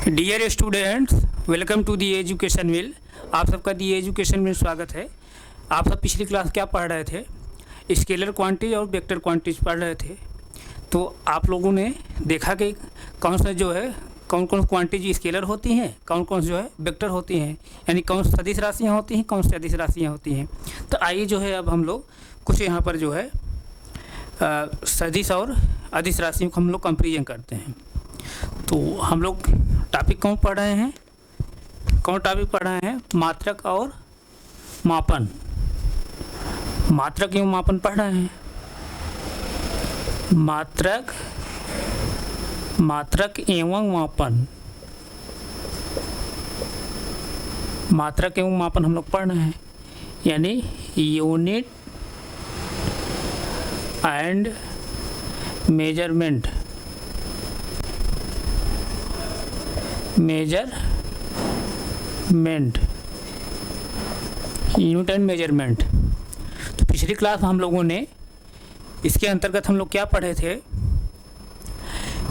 Dear students, welcome to the education mill. आप सबका दी education में स्वागत है। आप सब पिछली क्लास क्या पढ़ रहे थे? स्केलर क्वांटिटी और वेक्टर क्वांटिटीज पढ़ रहे थे। तो आप लोगों ने देखा कि कौन सा जो है कौन कौन क्वांटिटी स्केलर होती हैं, कौन कौन जो है वेक्टर होती हैं, यानी कौन सदिश राशियाँ होती हैं, कौन सी अदिश राशियाँ होती हैं। तो आइए जो है अब हम लोग कुछ यहाँ पर जो है सदिश और अदिश राशियों को हम लोग कंपेरिजन करते हैं। तो हम लोग टॉपिक कौन पढ़ रहे हैं? मात्रक और मापन। मात्रक एवं मापन पढ़ रहे हैं। मात्रक एवं मापन, मात्रक एवं मापन हम लोग पढ़ रहे हैं, यानी unit and measurement. Unit and measurement. तो पिछली क्लास हम लोगों ने इसके अंतर्गत हम लोग क्या पढ़े थे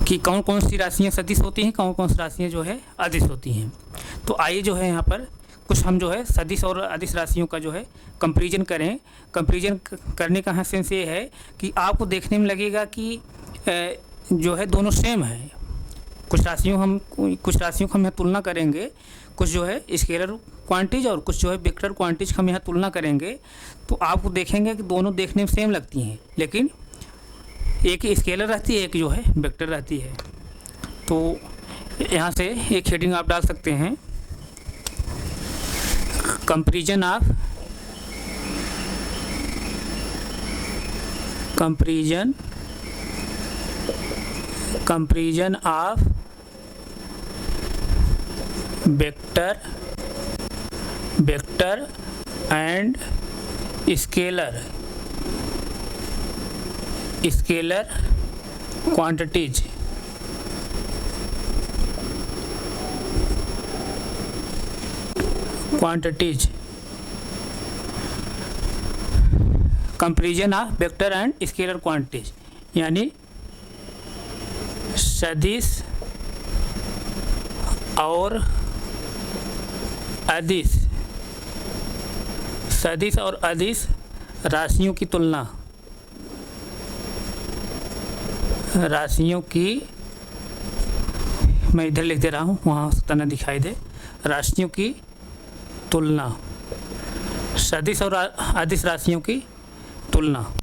कि कौन कौन सी राशियाँ सदिश होती हैं, कौन कौन सी राशियाँ जो है अदिश होती हैं। तो आइए जो है यहाँ पर कुछ हम जो है सदिश और अदिश राशियों का जो है कंपैरिजन करें। कंपैरिजन करने का सेंस ये है कि आपको देखने में लगेगा कि जो है दोनों सेम है। कुछ राशियों को हम यहाँ तुलना करेंगे, कुछ जो है स्केलर क्वांटिटीज और कुछ जो है वेक्टर क्वांटिटीज हम यहाँ तुलना करेंगे। तो आपको देखेंगे कि दोनों देखने में सेम लगती हैं, लेकिन एक स्केलर रहती है, एक जो है वेक्टर रहती है। तो यहाँ से एक हेडिंग आप डाल सकते हैं, comparison of vector and scalar quantities. Comparison of vector and scalar quantities, यानी सदिश और अदिश राशियों की तुलना। मैं इधर लिख दे रहा हूँ, वहाँ तना दिखाई दे। राशियों की तुलना, सदिश और अदिश राशियों की तुलना।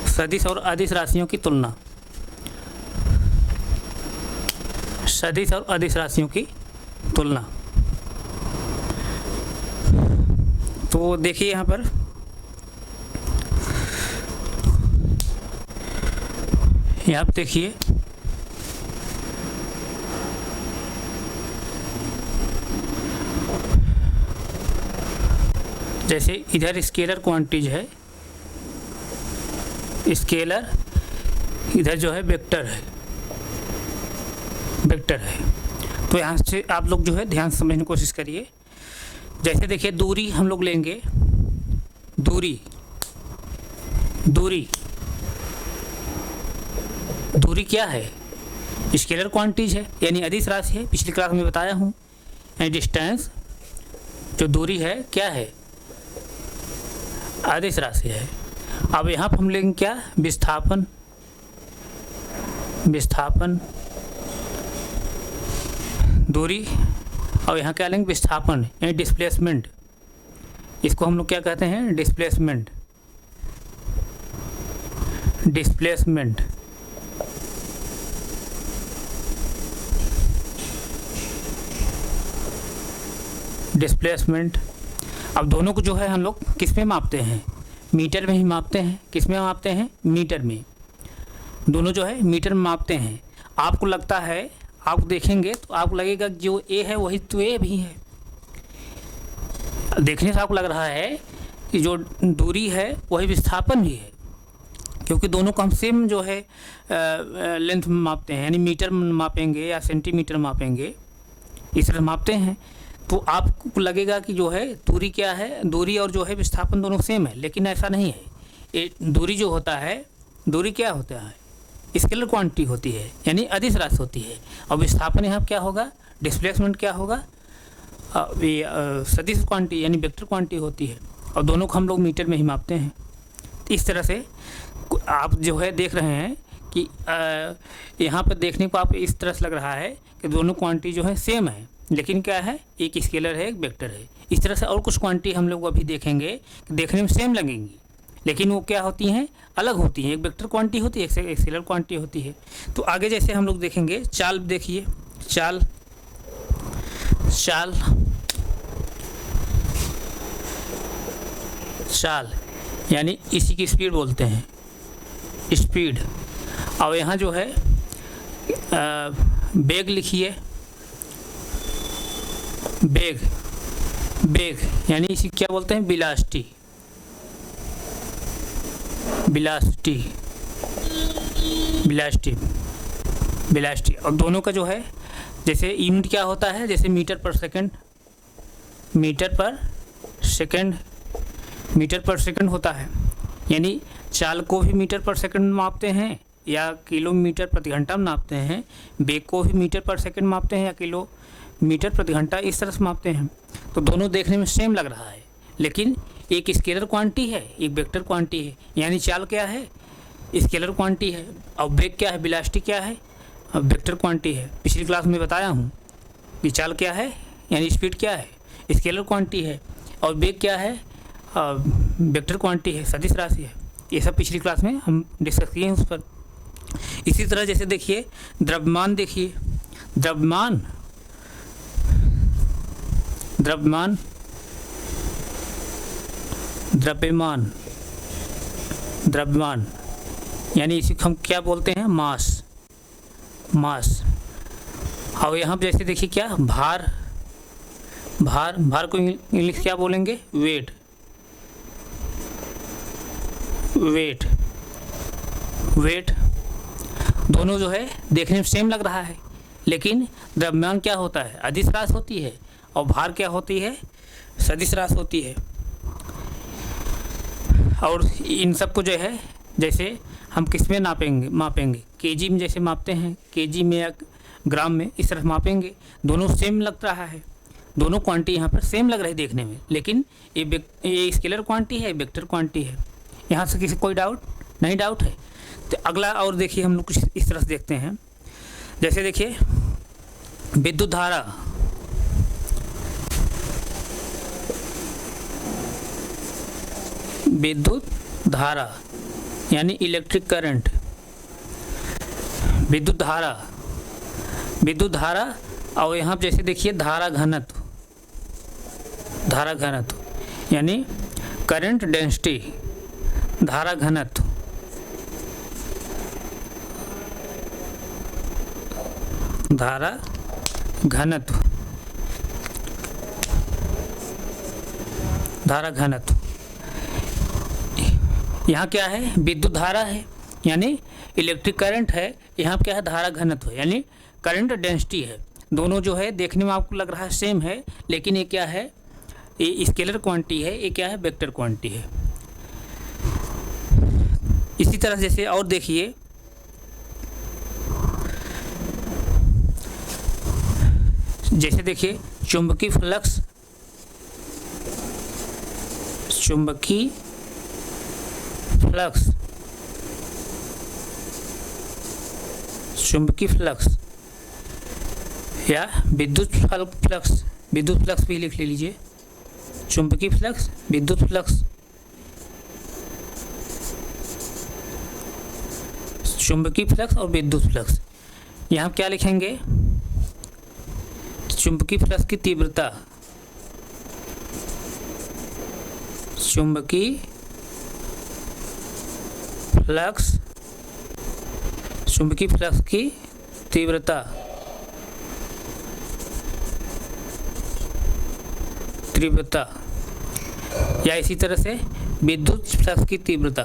सदिश और अदिश राशियों की तुलना। तो देखिए यहाँ पर आप देखिए जैसे इधर स्केलर क्वांटिटीज है, स्केलर, इधर जो है वेक्टर है। तो यहाँ से आप लोग जो है ध्यान से समझने की कोशिश करिए। जैसे देखिए दूरी हम लोग लेंगे, दूरी क्या है? स्केलर क्वांटिटीज है, यानी अदिश राशि है। पिछली क्लास में बताया हूँ। डिस्टेंस जो दूरी है क्या है? अदिश राशि है। अब यहाँ पर हम लेंगे क्या? विस्थापन। दूरी, और यहाँ क्या लेंगे? विस्थापन, यानी डिस्प्लेसमेंट। इसको हम लोग क्या कहते हैं? डिस्प्लेसमेंट। अब दोनों को जो है हम लोग किस में मापते हैं? मीटर में ही मापते हैं। किस में मापते हैं? मीटर में। दोनों जो है मीटर में मापते हैं। आपको लगता है, आप देखेंगे तो आपको लगेगा जो ए है वही तो ए भी है। देखने से आपको लग रहा है कि जो दूरी है वही विस्थापन भी है, क्योंकि दोनों को हम सेम जो है लेंथ में मापते हैं, यानी मीटर में मापेंगे या सेंटीमीटर मापेंगे, इस तरह मापते हैं। तो आपको लगेगा कि जो है दूरी क्या है, दूरी और जो है विस्थापन दोनों सेम है, लेकिन ऐसा नहीं है। दूरी जो होता है, दूरी क्या होता है? स्केलर क्वांटिटी होती है, यानी अदिश राशि होती है। और विस्थापन यहाँ क्या होगा, डिस्प्लेसमेंट क्या होगा, सदिश क्वांटिटी यानी वेक्टर क्वांटिटी होती है। और दोनों को हम लोग मीटर में ही मापते हैं। इस तरह से आप जो है देख रहे हैं कि यहाँ पर देखने को आप इस तरह से लग रहा है कि दोनों क्वांटिटी जो है सेम है, लेकिन क्या है, एक स्केलर है एक वेक्टर है। इस तरह से और कुछ क्वांटिटी हम लोग अभी देखेंगे कि देखने में सेम लगेंगी, लेकिन वो क्या होती हैं, अलग होती हैं। एक वेक्टर क्वांटिटी होती है, एक स्केलर क्वांटिटी होती है। तो आगे जैसे हम लोग देखेंगे, चाल देखिए, चाल चाल चाल यानी इसी की स्पीड बोलते हैं, स्पीड। और यहाँ जो है बेग लिखिए, बेग, बेग यानी इसी क्या बोलते हैं, वेलोसिटी, वेलोसिटी, वेलोसिटी, वेलोसिटी। और दोनों का जो है जैसे यूनिट क्या होता है, जैसे मीटर पर सेकंड, मीटर पर सेकंड, मीटर पर सेकंड होता है। यानी चाल को भी मीटर पर सेकंड में मापते हैं या किलोमीटर प्रति घंटा में मापते हैं, बेग को भी मीटर पर सेकंड मापते हैं या किलोमीटर प्रति घंटा, इस तरह से मापते हैं। तो दोनों देखने में सेम लग रहा है, लेकिन एक स्केलर क्वांटिटी है, एक वेक्टर क्वांटिटी है। यानी चाल क्या है, स्केलर क्वांटिटी है, और बेग क्या है, वेलोसिटी क्या है, वेक्टर क्वांटिटी है। पिछली क्लास में बताया हूँ कि चाल क्या है, यानी स्पीड क्या है, स्केलर क्वांटिटी है, और बेग क्या है, वेक्टर क्वांटिटी है, सदिश राशि है। ये सब पिछली क्लास में हम डिस्कस किए हैं उस पर। इसी तरह जैसे देखिए द्रव्यमान, देखिए द्रव्यमान, द्रव्यमान, द्रव्यमान, द्रव्यमान यानी इसी को हम क्या बोलते हैं, मास, मास। और यहाँ पर जैसे देखिए क्या, भार, भार, भार को इंग्लिश क्या बोलेंगे, वेट, वेट, वेट। दोनों जो है देखने में सेम लग रहा है, लेकिन द्रव्यमान क्या होता है, अदिश राशि होती है, और भार क्या होती है, सदिश राशि होती है। और इन सब को जो है जैसे हम किस में नापेंगे, मापेंगे, केजी में जैसे मापते हैं, केजी में या ग्राम में, इस तरह मापेंगे। दोनों सेम लग रहा है, दोनों क्वांटिटी यहाँ पर सेम लग रही है देखने में, लेकिन ये स्केलर क्वांटिटी है, वेक्टर क्वांटिटी है। यहाँ से किसी कोई डाउट नहीं, डाउट है। तो अगला और देखिए हम लोग कुछ इस तरह से देखते हैं। जैसे देखिए विद्युत धारा, विद्युत धारा यानी इलेक्ट्रिक करंट, विद्युत धारा, विद्युत धारा। और यहाँ जैसे देखिए धारा घनत्व, धारा घनत्व यानी करंट डेंसिटी, धारा घनत्व, धारा घनत्व, धारा घनत्व। यहाँ क्या है, विद्युत धारा है यानी इलेक्ट्रिक करंट है, यहाँ क्या है, धारा घनत्व यानी करंट डेंसिटी है। दोनों जो है देखने में आपको लग रहा है सेम है, लेकिन ये क्या है, ये स्केलर क्वांटिटी है, ये क्या है, वेक्टर क्वांटिटी है। इसी तरह जैसे और देखिए, जैसे देखिए चुंबकीय फ्लक्स, चुंबकीय फ्लक्स, चुंबकीय फ्लक्स या विद्युत फ्लक्स, विद्युत फ्लक्स भी लिख लीजिए, चुंबकीय फ्लक्स, विद्युत फ्लक्स, चुंबकीय फ्लक्स और विद्युत फ्लक्स। यहाँ क्या लिखेंगे, चुंबकीय फ्लक्स की तीव्रता, चुंबकीय फ्लक्स, चुंबकीय फ्लक्स की तीव्रता, तीव्रता। या इसी तरह से विद्युत फ्लक्स की तीव्रता,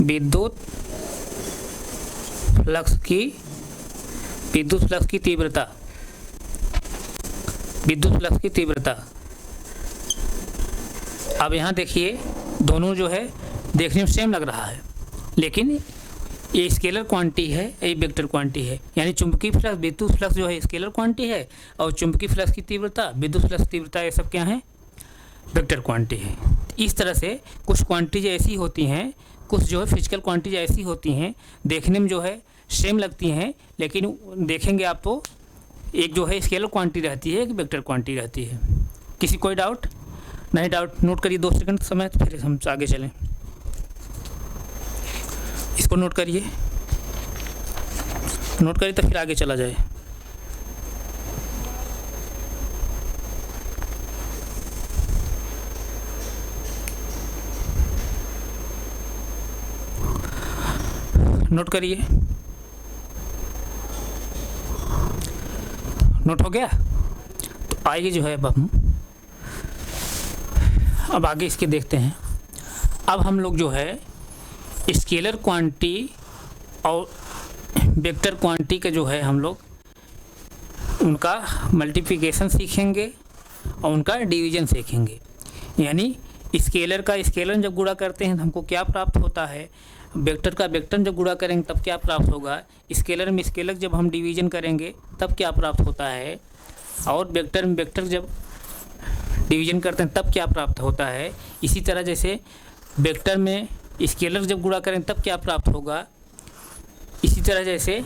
विद्युत फ्लक्स की, विद्युत फ्लक्स की तीव्रता, विद्युत फ्लक्स की तीव्रता। अब यहाँ देखिए दोनों जो है देखने में सेम लग रहा है, लेकिन ये स्केलर क्वांटिटी है, ये वेक्टर क्वांटिटी है। यानी चुंबकीय फ्लक्स, विद्युत फ्लक्स जो है स्केलर क्वांटिटी है, और चुंबकीय फ्लक्स की तीव्रता, विद्युत फ्लक्स की तीव्रता, ये सब क्या है, वेक्टर क्वांटिटी है। इस तरह से कुछ क्वांटिटीज ऐसी होती हैं, कुछ जो है फिजिकल क्वांटिटीज ऐसी होती हैं, देखने में जो है सेम लगती हैं, लेकिन देखेंगे आप तो एक जो है स्केलर क्वांटिटी रहती है, एक वेक्टर क्वांटिटी रहती है। किसी कोई डाउट? नहीं डाउट, नोट करिए 2 सेकंड समय, तो फिर हम आगे चलें। इसको नोट करिए, नोट करिए तो फिर आगे चला जाए। नोट करिए, नोट हो गया? तो आइए जो है अब आगे इसके देखते हैं। अब हम लोग जो है स्केलर क्वांटिटी और वेक्टर क्वांटिटी का जो है हम लोग उनका मल्टीप्लिकेशन सीखेंगे और उनका डिवीजन सीखेंगे। यानी स्केलर का स्केलर जब गुणा करते हैं तो हमको क्या प्राप्त होता है, वेक्टर का वेक्टर जब गुणा करेंगे तब क्या प्राप्त होगा, स्केलर में स्केलर जब हम डिवीजन करेंगे तब क्या प्राप्त होता है, और वेक्टर में वेक्टर जब डिवीजन करते हैं तब क्या प्राप्त होता है। इसी तरह जैसे वेक्टर में स्केलर जब गुणा करें तब क्या प्राप्त होगा, इसी तरह जैसे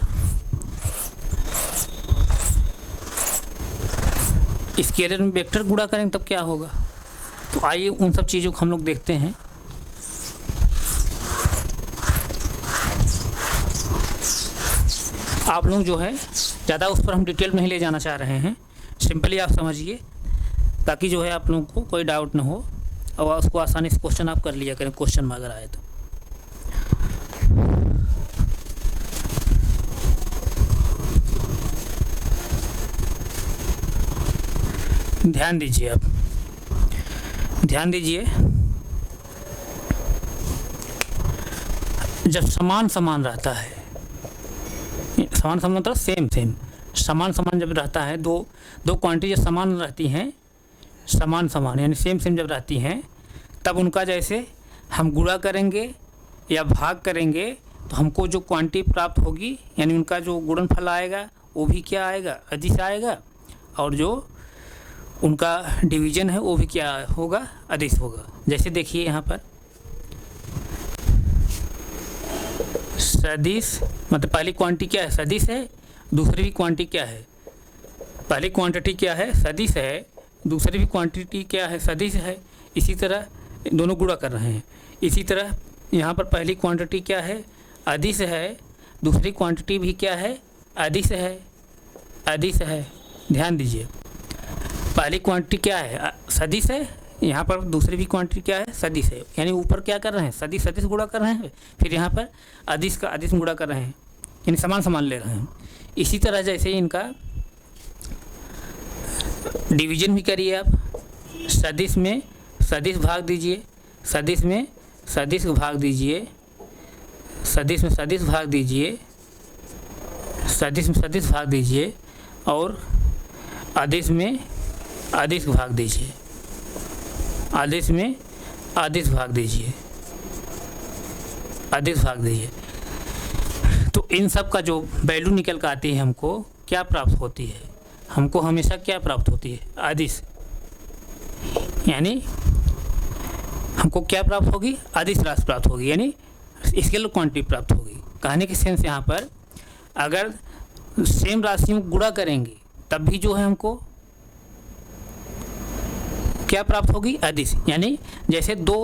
स्केलर में वेक्टर गुणा करें तब क्या होगा। तो आइए उन सब चीज़ों को हम लोग देखते हैं। आप लोग जो है ज़्यादा उस पर हम डिटेल नहीं ले जाना चाह रहे हैं, सिंपली आप समझिए, ताकि जो है आप लोगों को कोई डाउट ना हो और उसको आसानी से क्वेश्चन आप कर लिया करें, क्वेश्चन में अगर आए तो। ध्यान दीजिए, आप ध्यान दीजिए, जब समान समान रहता है, समान समान मतलब सेम सेम, समान समान जब रहता है, दो क्वांटिटी जब समान रहती हैं, समान समान यानी सेम सेम जब रहती हैं, तब उनका जैसे हम गुणा करेंगे या भाग करेंगे तो हमको जो क्वांटिटी प्राप्त होगी, यानी उनका जो गुणनफल आएगा वो भी क्या आएगा, अदिश आएगा, और जो उनका डिवीजन है वो भी क्या होगा, अदिश होगा। जैसे देखिए यहाँ पर सदिश, मतलब पहली क्वांटिटी क्या है, सदिश है, दूसरी भी क्वांटिटी क्या है, पहली क्वांटिटी क्या है, सदिश है, दूसरी भी क्वांटिटी क्या है, सदिश है। इसी तरह दोनों गुणा कर रहे हैं। इसी तरह यहाँ पर पहली क्वांटिटी क्या है, अदिश है, दूसरी क्वांटिटी भी क्या है, अदिश है, अदिश है। ध्यान दीजिए, पहली क्वांटिटी क्या है, सदिश है, यहाँ पर दूसरी भी क्वांटिटी क्या है, सदिश है। यानी ऊपर क्या कर रहे हैं, सदिश सदिश गुणा कर रहे हैं, फिर यहाँ पर अदिश का अदिश गुणा कर रहे हैं, यानी समान समान ले रहे हैं। इसी तरह जैसे इनका डिवीजन भी करिए आप, सदिश में सदिश भाग दीजिए, सदिश में सदिश भाग दीजिए, सदिश में सदिश भाग दीजिए, सदिश में सदिश भाग दीजिए, और अदिश में अदिश भाग दीजिए, अदिश में अदिश भाग दीजिए, अदिश भाग दीजिए। तो इन सब का जो वैल्यू निकल कर आती है, हमको क्या प्राप्त होती है, हमको हमेशा क्या प्राप्त होती है, अदिश। यानी हमको क्या प्राप्त होगी, अदिश राशि प्राप्त होगी, यानी स्केलर क्वांटिटी प्राप्त होगी। कहने के सेंस यहाँ पर अगर सेम राशियों को गुणा करेंगे तब भी जो है हमको क्या प्राप्त होगी, अदिश। यानी जैसे दो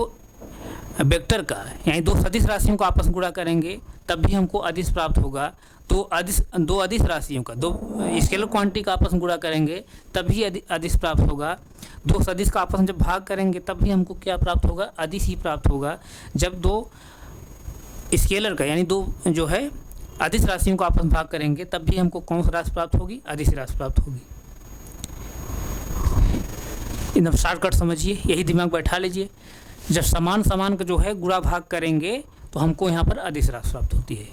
वेक्टर का, यानी दो सदिश राशियों को आपस में गुणा करेंगे तब भी हमको अदिश प्राप्त होगा। तो दो अदिश राशियों का, दो स्केलर क्वांटिटी का आपस में गुणा करेंगे तब भी अदिश प्राप्त होगा। दो सदिश का आपस में जब भाग करेंगे तब भी हमको क्या प्राप्त होगा, अदिश ही प्राप्त होगा। जब दो स्केलर का, यानी दो जो है अदिश राशियों को आपस में भाग करेंगे तब भी हमको कौन सी राशि प्राप्त होगी, अदिश राशि प्राप्त होगी। एकदम शॉर्टकट समझिए, यही दिमाग बैठा लीजिए। जब समान समान का जो है गुणा भाग करेंगे तो हमको यहाँ पर अदिश राशि प्राप्त होती है।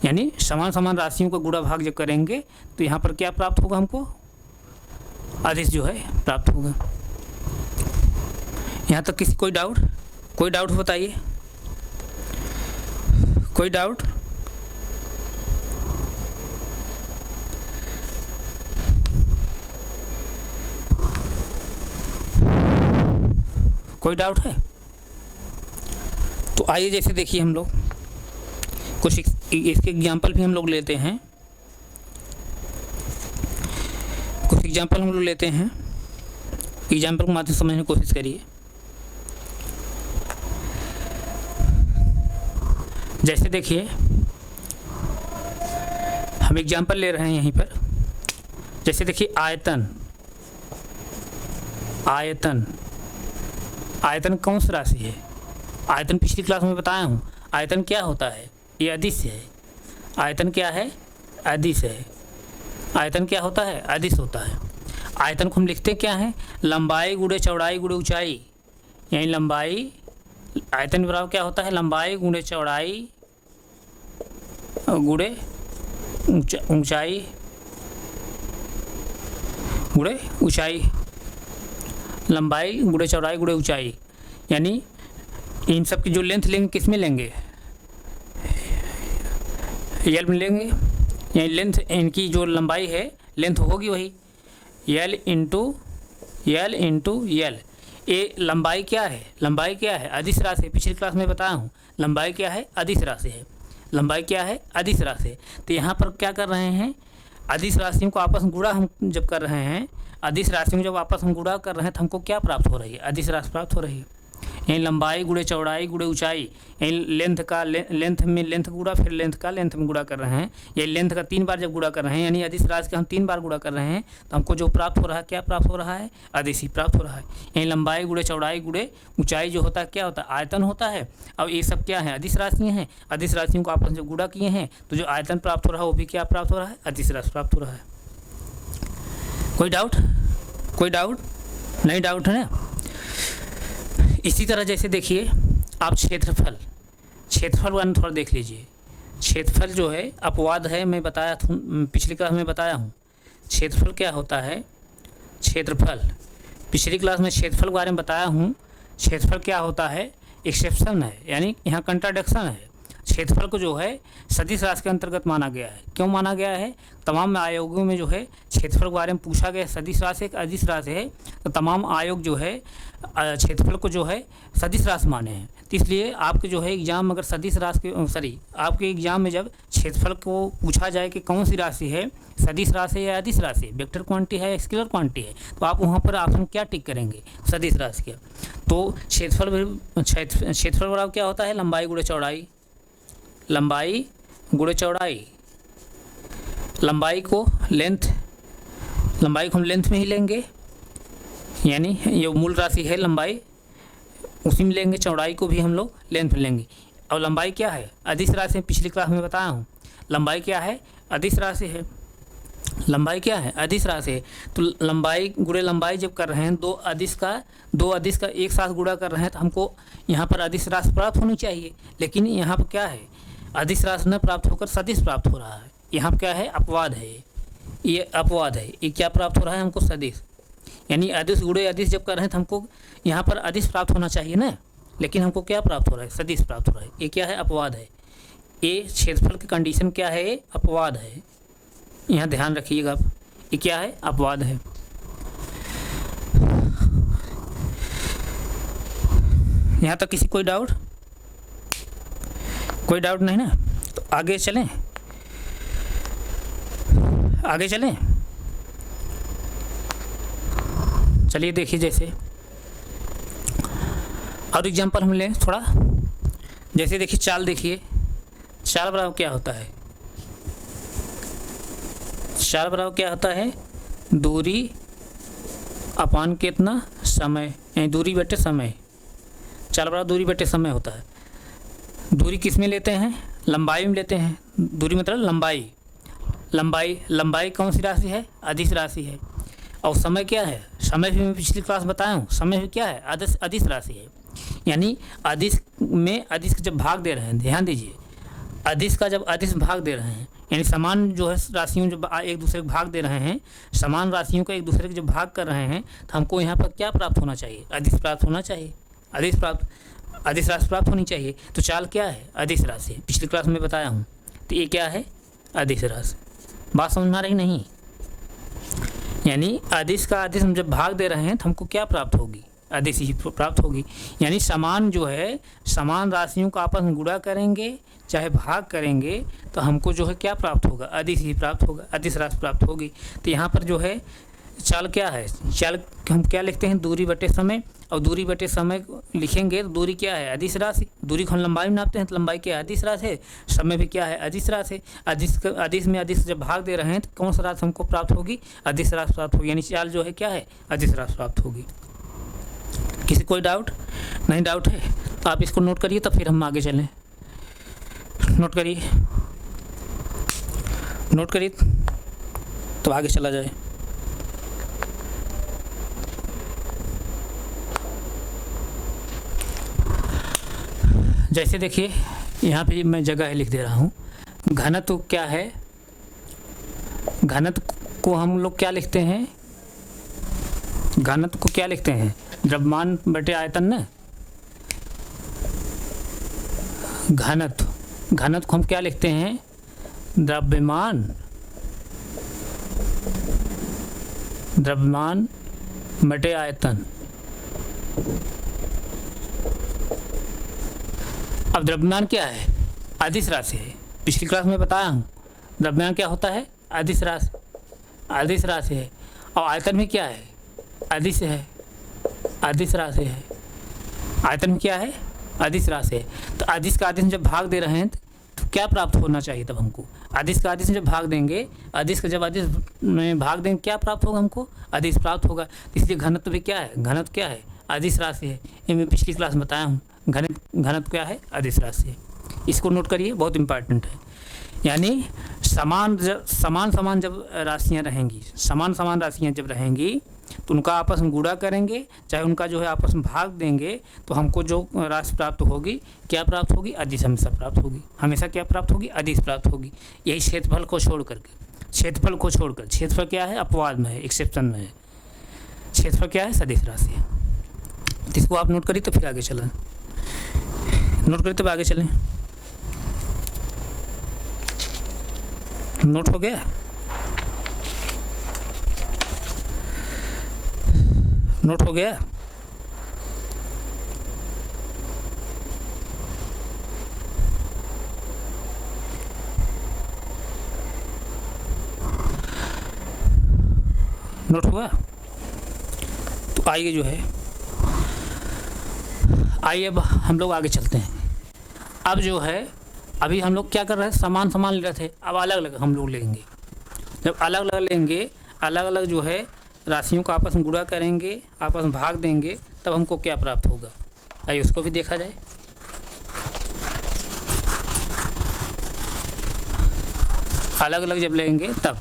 यानी समान समान राशियों का गुणा भाग जब करेंगे तो यहाँ पर क्या प्राप्त होगा, हमको अदिश जो है प्राप्त होगा। यहाँ तक किसी कोई डाउट बताइए, कोई डाउट? कोई डाउट है? तो आइए जैसे देखिए हम लोग कुछ इसके एग्जाम्पल भी हम लोग लेते हैं, कुछ एग्जाम्पल हम लोग लेते हैं। एग्जाम्पल को माध्यम से समझने की कोशिश करिए। जैसे देखिए हम एग्जाम्पल ले रहे हैं यहीं पर। जैसे देखिए आयतन, आयतन, आयतन कौन सी राशि है? आयतन पिछली क्लास में बताया हूँ। आयतन क्या होता है? ये अदिश है। आयतन क्या है? अदिश है। आयतन क्या होता है? अदिश होता है। आयतन को हम लिखते क्या है? लंबाई गुणे चौड़ाई गुणे ऊंचाई, यानी लंबाई, आयतन बराबर क्या होता है? लंबाई गुणे चौड़ाई गुणे ऊंचाई गुणे ऊंचाई, लंबाई गुणे चौड़ाई गुणे ऊंचाई। यानी इन सब की जो लेंथ लेंगे किस में लेंगे? यल में लेंगे। यानी लेंथ, इनकी जो लंबाई है लेंथ होगी वही यल इंटू यल। ये लंबाई क्या है? लंबाई क्या है? अदिश राशि है। पिछली क्लास में बताया हूँ लंबाई क्या है? अदिश राशि है। लंबाई क्या है? अदिश राशि है। तो यहाँ पर क्या कर रहे हैं? अदिश राशियों को आपस में गुणा हम जब कर रहे हैं, अदिश राशियों जब आपस में गुणा कर रहे हैं तो हमको क्या प्राप्त हो रही है? अदिश राशि प्राप्त हो रही है। यानी लंबाई गुणे चौड़ाई गुणे ऊंचाई, यानी लेंथ का लेंथ में लेंथ गुणा, फिर लेंथ का लेंथ में गुणा कर रहे हैं। ये लेंथ का 3 बार जब गुणा कर रहे हैं, यानी अदिश राशि का हम 3 बार गुणा कर रहे हैं, तो हमको जो प्राप्त हो रहा है, क्या प्राप्त हो रहा है? अदिश ही प्राप्त हो रहा है। यानी लंबाई गुणे चौड़ाई गुणे ऊंचाई जो होता है क्या होता है? आयतन होता है। अब ये सब क्या है? अदिश राशियाँ हैं। अदिश राशियों को आपस में गुणा किए हैं तो जो आयतन प्राप्त हो रहा है वो भी क्या प्राप्त हो रहा है? अदिश राशि प्राप्त हो रहा है। कोई डाउट? कोई डाउट नहीं? डाउट है ना? इसी तरह जैसे देखिए आप क्षेत्रफल, क्षेत्रफल का थोड़ा देख लीजिए। क्षेत्रफल जो है अपवाद है, मैं बताया था पिछली क्लास में बताया हूँ। क्षेत्रफल क्या होता है? क्षेत्रफल पिछली क्लास में क्षेत्रफल के बारे में बताया हूँ। क्षेत्रफल क्या होता है? एक्सेप्शन है, यानी यहाँ कंट्राडिक्शन है। क्षेत्रफल को जो है सदिश राशि के अंतर्गत माना गया है। क्यों माना गया है? तमाम आयोगों में जो है क्षेत्रफल के बारे में पूछा गया। सदिश राशि एक अदिश राशि है, तो तमाम आयोग जो है क्षेत्रफल को जो है सदिश राशि माने हैं। तो इसलिए आपके जो है एग्जाम अगर सदिश राशि के आपके एग्जाम में जब क्षेत्रफल को पूछा जाए कि कौन सी राशि है, सदिश राशि या अदिश राशि, वेक्टर क्वांटिटी है या स्केलर क्वांटिटी है, तो आप वहाँ पर ऑप्शन क्या टिक करेंगे? सदिश राशि के। तो क्षेत्रफल बराबर क्या होता है? लंबाई गुणे चौड़ाई, लंबाई गुणे चौड़ाई। लंबाई को हम लेंथ में ही लेंगे, यानी ये मूल राशि है लंबाई, उसी में लेंगे। चौड़ाई को भी हम लोग लेंथ में लेंगे। और लंबाई क्या है? अदिश राशि। पिछली क्लास में बताया हूँ लंबाई क्या है? अदिश राशि है। लंबाई क्या है? अदिश राशि है। तो लंबाई गुणे लंबाई जब कर रहे हैं, दो अदिश का एक साथ गुणा कर रहे हैं, तो हमको यहाँ पर अदिश राशि प्राप्त होनी चाहिए। लेकिन यहाँ पर क्या है? अदिश राशि न प्राप्त होकर सदिश प्राप्त हो रहा है। यहाँ पर क्या है? अपवाद है। ये अपवाद है। ये क्या प्राप्त हो रहा है हमको? सदिश। यानी अदिश गुणे अदिश जब कर रहे हैं तो हमको यहाँ पर अदिश प्राप्त होना चाहिए ना, लेकिन हमको क्या प्राप्त हो रहा है? सदिश प्राप्त हो रहा है। ये क्या है? अपवाद है। ये क्षेत्रफल की कंडीशन क्या है? अपवाद है। यहाँ ध्यान रखिएगा आप, ये क्या है? अपवाद है। यहाँ तक किसी कोई डाउट? कोई डाउट नहीं ना? तो आगे चलें, आगे चलें। चलिए देखिए, जैसे और एग्जांपल हम लें थोड़ा। जैसे देखिए चाल, देखिए चाल बराबर क्या होता है? चाल बराबर क्या होता है? दूरी अपान कितना? समय, यानी दूरी बटे समय। चाल बराबर दूरी बटे समय होता है। दूरी किस में लेते हैं? लंबाई में लेते हैं। दूरी मतलब लंबाई। लंबाई कौन सी राशि है? अदिश राशि है। और समय क्या है? समय भी मैं पिछली क्लास बताया हूँ। समय भी क्या है? अदिश राशि है। यानी अदिश में अदिश का जब भाग दे रहे हैं, ध्यान दीजिए, अदिश का जब अदिश भाग दे रहे हैं, यानी समान जो है राशियों जब एक दूसरे को भाग दे रहे हैं, समान राशियों को एक दूसरे के जब भाग कर रहे हैं, तो हमको यहाँ पर क्या प्राप्त होना चाहिए? अदिश प्राप्त होना चाहिए। अदिश प्राप्त अदिश राशि प्राप्त होनी चाहिए। तो चाल क्या है? अदिश राशि है, पिछली क्लास में बताया हूँ। तो ये क्या है? अदिश राशि। बात समझ में आ रही नहीं? यानी अदिश का अदिश हम जब भाग दे रहे हैं तो हमको क्या प्राप्त होगी? अदिश ही प्राप्त होगी। यानी समान जो है, समान राशियों का आपस में गुणा करेंगे चाहे भाग करेंगे तो हमको जो है क्या प्राप्त होगा? अदिश ही प्राप्त होगा, अदिश राशि प्राप्त होगी। तो यहाँ पर जो है चाल क्या है? चाल हम क्या लिखते हैं? दूरी बटे समय। और दूरी बटे समय लिखेंगे तो दूरी क्या है? अदिश राशि। दूरी को हम लंबाई में नापते हैं तो लंबाई क्या है? अदिश राशि है। समय भी क्या है? अदिश राशि है। अदिश में अदिश जब भाग दे रहे हैं तो कौन सा राशि हमको प्राप्त होगी? अदिश राशि प्राप्त होगी। यानी चाल जो है क्या है? अदिश राशि प्राप्त होगी। किसी कोई डाउट? नहीं डाउट है तो आप इसको नोट करिए, तब फिर हम आगे चलें। नोट करिए, नोट करिए तो आगे चला जाए। जैसे देखिए यहाँ पे मैं जगह लिख दे रहा हूँ। घनत्व क्या है? घनत्व को हम लोग क्या लिखते हैं? घनत्व को क्या लिखते हैं? द्रव्यमान बटे आयतन ना। घनत्व को हम क्या लिखते हैं? द्रव्यमान बटे आयतन। अब द्रव्यमान क्या है? अदिश राशि है। पिछली क्लास में बताया हूँ द्रव्यमान क्या होता है? अदिश राशि है। और आयतन में क्या है? अदिश है, अदिश राशि है। आयतन में क्या है? अदिश राशि है। तो अदिश का अदिश जब भाग दे रहे हैं तो क्या प्राप्त होना चाहिए? तब हमको अदिश का अदिश जब भाग देंगे, अदिश का जब अदिश में भाग देंगे क्या प्राप्त होगा? हमको अदिश प्राप्त होगा। इसलिए घनत्व भी क्या है? घनत्व क्या है? अदिश राशि है। ये मैं पिछली क्लास में बताया हूँ। घनत्व क्या है? अदिश राशि है। इसको नोट करिए, बहुत इंपॉर्टेंट है। यानी समान जब राशियाँ रहेंगी, समान राशियाँ जब रहेंगी तो उनका आपस में गुणा करेंगे चाहे उनका जो है आपस में भाग देंगे तो हमको जो राशि प्राप्त होगी क्या प्राप्त होगी? अदिश हमेशा प्राप्त होगी। हमेशा क्या प्राप्त होगी? अदिश प्राप्त होगी। यही क्षेत्रफल को छोड़ करके, क्षेत्रफल क्या है? अपवाद में है, एक्सेप्शन में है। क्षेत्रफल क्या है? सदिश राशि है। तो इसको आप नोट करिए तो फिर आगे चलें। नोट करिए तब आगे चलें। नोट हो गया? नोट हो गया? नोट हुआ? तो आइए जो है, आइए अब हम लोग आगे चलते हैं। अब जो है अभी हम लोग क्या कर रहे हैं? समान ले रहे थे, अब अलग अलग हम लोग लेंगे। जब अलग अलग लेंगे, अलग अलग जो है राशियों को आपस में गुणा करेंगे, आपस में भाग देंगे, तब हमको क्या प्राप्त होगा? आइए उसको भी देखा जाए। अलग अलग जब लेंगे तब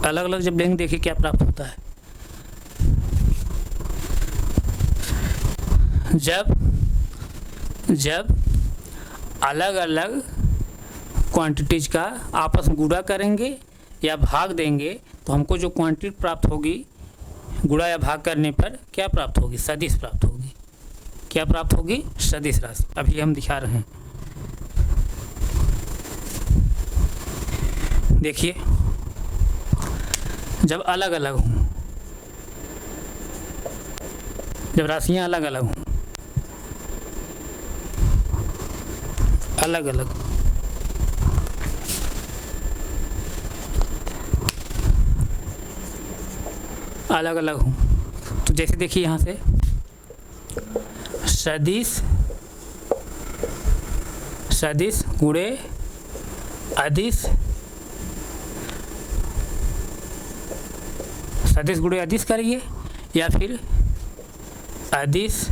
अलग अलग जब लेंगे, देखिए क्या प्राप्त होता है। जब अलग अलग क्वांटिटीज का आपस में गुणा करेंगे या भाग देंगे तो हमको जो क्वांटिटी प्राप्त होगी गुणा या भाग करने पर क्या प्राप्त होगी? सदिश प्राप्त होगी। क्या प्राप्त होगी? सदिश राशि। अभी हम दिखा रहे हैं, देखिए। जब अलग अलग हों, जब राशियाँ अलग अलग हों, अलग अलग हों, तो जैसे देखिए यहाँ से सदिश गुणे अदिश, सदिश गुणे अदिश करिए या फिर अदिश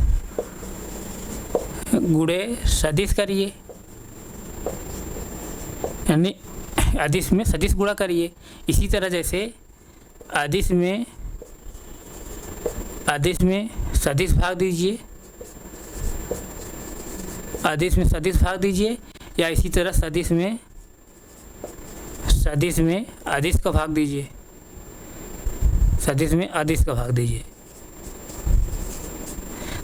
गुणे सदिश करिए, यानी अदिश में सदिश गुणा करिए। इसी तरह जैसे अदिश में सदिश भाग दीजिए, अदिश में सदिश भाग दीजिए, या इसी तरह सदिश में अदिश का भाग दीजिए, सदिश में अदिश का भाग दीजिए।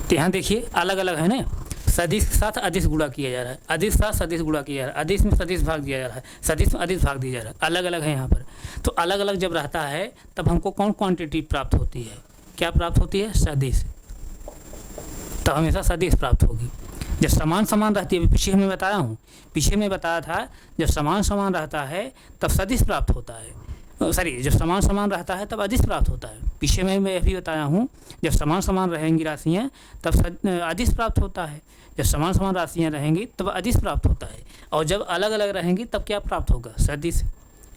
तो यहाँ देखिए अलग अलग है ना, सदिश के साथ अदिश गुणा किया जा रहा है, अदिश के साथ सदिश गुणा किया जा रहा है, अदिश में सदिश भाग दिया जा रहा है, सदिश में अदिश भाग दिया जा रहा है, अलग अलग है यहाँ पर। तो अलग अलग जब रहता है तब हमको कौन क्वांटिटी प्राप्त होती है, क्या प्राप्त होती है, सदिश। तो हमेशा सदिश प्राप्त होगी। जब समान समान रहती है, पीछे में बताया हूँ, पीछे में बताया था जब समान समान रहता है तब सदिश प्राप्त होता है, सॉरी जब समान समान रहता है तब अदिश प्राप्त होता है। पीछे में मैं भी बताया हूँ जब समान समान रहेंगी राशियाँ तब अदिश प्राप्त होता है, जब समान समान राशियाँ रहेंगी तब अदिश प्राप्त होता है, और जब अलग अलग रहेंगी तब क्या प्राप्त होगा, सदिश।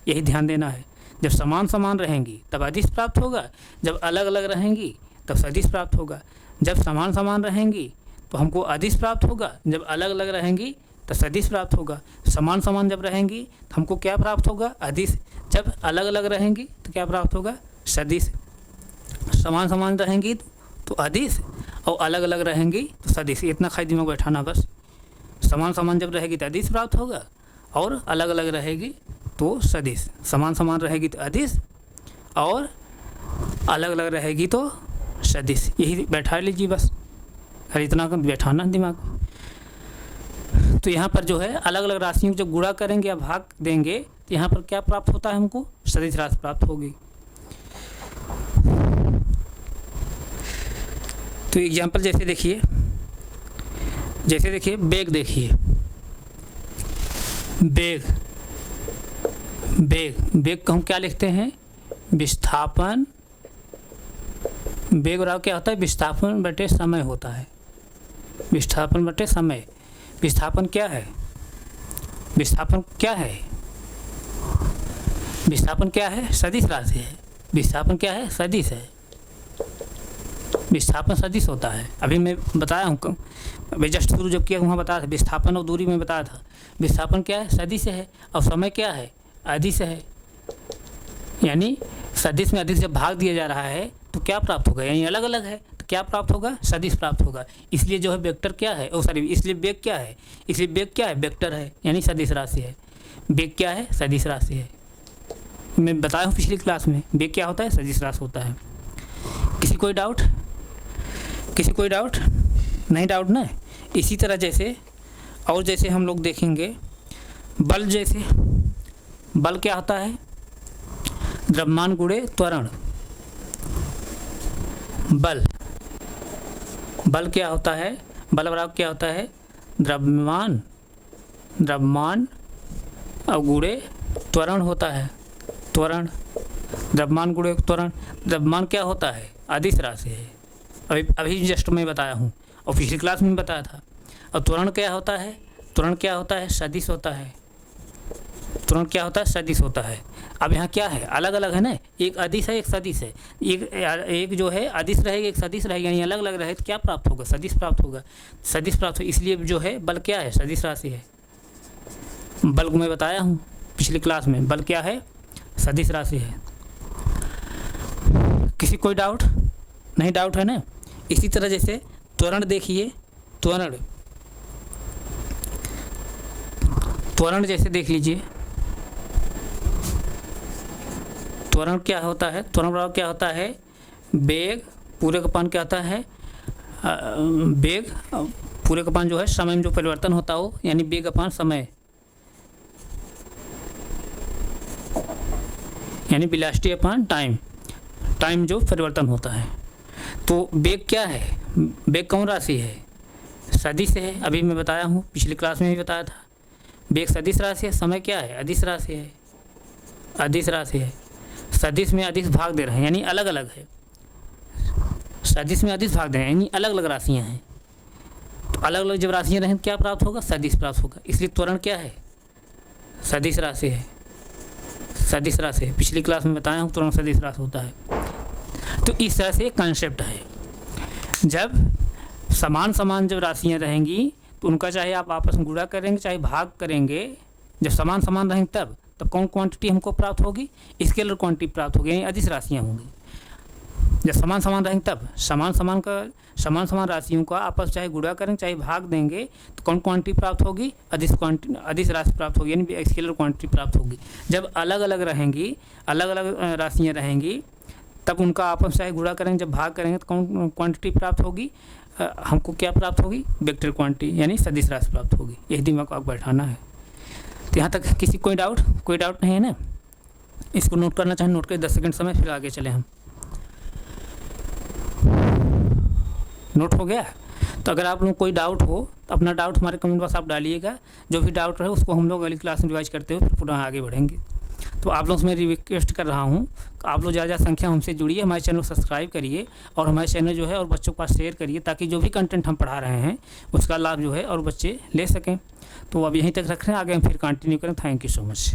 यही ध्यान देना है, जब समान समान रहेंगी तब अदिश प्राप्त होगा, जब अलग अलग रहेंगी तब सदिश प्राप्त होगा। जब समान समान रहेंगी तो हमको अदिश प्राप्त होगा, जब अलग अलग रहेंगी तो सदिश प्राप्त होगा। समान समान जब रहेंगी तो हमको क्या प्राप्त होगा, अदिश। जब अलग अलग रहेंगी तो क्या प्राप्त होगा, सदिश। समान समान रहेंगी तो अदिश और अलग अलग रहेंगी तो सदिश। इतना खाली दिमाग बैठाना बस। समान समान जब रहेगी तो अदिश प्राप्त होगा और अलग अलग रहेगी तो सदिश। समान समान रहेगी तो अदिश और अलग अलग रहेगी तो सदिश। यही बैठा लीजिए बस, खाली इतना बैठाना दिमाग। तो यहाँ पर जो है अलग अलग राशियों को जब गुणा करेंगे या भाग देंगे तो यहाँ पर क्या प्राप्त होता है, हमको सदिश राशि प्राप्त होगी। तो एग्जाम्पल जैसे देखिए बेग देखिए, बेग को हम क्या लिखते हैं, विस्थापन। बेग और क्या होता है, विस्थापन बटे समय होता है, विस्थापन बटे समय। विस्थापन क्या है, विस्थापन क्या है, विस्थापन क्या है, सदिश राशि है। विस्थापन क्या है, सदिश है। विस्थापन सदिश होता है। अभी मैं बताया हूँ, अभी जस्ट शुरू जब किया वहाँ बताया था, विस्थापन और दूरी में बताया था। विस्थापन क्या है, सदिश है, और समय क्या है, अदिश है। यानी सदिश में अदिश जब भाग दिया जा रहा है तो क्या प्राप्त होगा, यानी अलग अलग है तो क्या प्राप्त होगा, सदिश प्राप्त होगा। इसलिए जो है वेक्टर क्या है, इसलिए बेग क्या है, इसलिए बेग क्या है, वेक्टर है, यानी सदिश राशि है। बेग क्या है, सदिश राशि है। मैं बताया हूँ पिछली क्लास में, बेग क्या होता है, सदिश राशि होता है। किसी कोई डाउट नहीं, डाउट ना। इसी तरह जैसे और जैसे हम लोग देखेंगे बल, जैसे बल क्या होता है, द्रव्यमान गुणे त्वरण। बल क्या होता है, बल बराबर क्या होता है, द्रव्यमान और गुणे त्वरण होता है। त्वरण, द्रव्यमान गुणे त्वरण। द्रव्यमान क्या होता है, अदिश राशि है। अभी जस्ट मैं बताया हूँ और पिछली क्लास में बताया था। और त्वरण क्या होता है, सदिश होता है। त्वरण क्या होता है, सदिश होता है। अब यहाँ क्या है, अलग अलग है ना, एक अदिश है एक सदिश है। एक जो है अदिश रहेगा, एक सदिश रहेगा, यानी अलग अलग रहे तो क्या प्राप्त होगा, सदिश प्राप्त होगा। सदिश प्राप्त हो, इसलिए जो है बल क्या है, सदिश राशि है। बल को मैं बताया हूँ पिछली क्लास में, बल क्या है, सदिश राशि है। किसी कोई डाउट नहीं, डाउट है ना। इसी तरह जैसे त्वरण देखिए, त्वरण जैसे देख लीजिए, त्वरण क्या होता है, त्वरण बराबर क्या होता है, वेग पूरे का पान क्या होता है, वेग पूरे का पान जो है समय में जो परिवर्तन होता हो, यानी वेग अपान समय, यानी वेलोसिटी अपान टाइम जो परिवर्तन होता है। तो वेग क्या है, वेग कौन राशि है, सदिश है। अभी मैं बताया हूँ, पिछली क्लास में भी बताया था, वेग सदिश राशि है। समय क्या है, अदिश राशि है, अदिश राशि है। सदिश में अदिश भाग दे रहे हैं, यानी अलग अलग है। सदिश में अदिश भाग दे रहे हैं, यानी अलग अलग राशियाँ हैं। तो अलग अलग जब राशियाँ रहें क्या प्राप्त होगा, सदिश प्राप्त होगा। इसलिए त्वरण क्या है, सदिश राशि है, सदिश राशि है। पिछली क्लास में बताया हूँ त्वरण सदिश राशि होता है। तो इस तरह से कंसेप्ट है। जब समान जब राशियाँ रहेंगी तो उनका चाहे आप आपस में गुणा करेंगे चाहे भाग करेंगे, जब समान रहेंगे तब कौन क्वांटिटी हमको प्राप्त होगी, स्केलर क्वांटिटी प्राप्त होगी, यानी अदिश राशियाँ होंगी। जब समान समान रहेंगे तब समान समान राशियों का आपस चाहे गुणा करें चाहे भाग देंगे तो कौन क्वांटिटी प्राप्त होगी, अदिश राशि प्राप्त होगी, यानी स्केलर क्वांटिटी प्राप्त होगी। जब अलग अलग रहेंगी, अलग अलग राशियाँ रहेंगी, तब उनका आपस चाहे गुणा करेंगे, जब भाग करेंगे तो कौन क्वांटिटी प्राप्त होगी, हमको क्या प्राप्त होगी, वेक्टर क्वांटिटी यानी सदिश राशि प्राप्त होगी। यही दिमाग को बैठाना है। तो यहाँ तक किसी कोई डाउट नहीं है ना? इसको नोट करना चाहे नोट कर 10 सेकंड समय, फिर आगे चले हम। नोट हो गया? तो अगर आप लोग कोई डाउट हो तो अपना डाउट हमारे कमेंट बॉक्स आप डालिएगा। जो भी डाउट रहे उसको हम लोग अगली क्लास में रिवाइज करते हुए पुनः आगे बढ़ेंगे। तो आप लोग से मैं रिक्वेस्ट कर रहा हूँ कि आप लोग ज़्यादा संख्या हमसे जुड़िए, हमारे चैनल को सब्सक्राइब करिए और हमारे चैनल जो है और बच्चों के पास शेयर करिए, ताकि जो भी कंटेंट हम पढ़ा रहे हैं उसका लाभ जो है और बच्चे ले सकें। तो अब यहीं तक रख रहे हैं, आगे हम फिर कंटिन्यू करें। Thank you so much.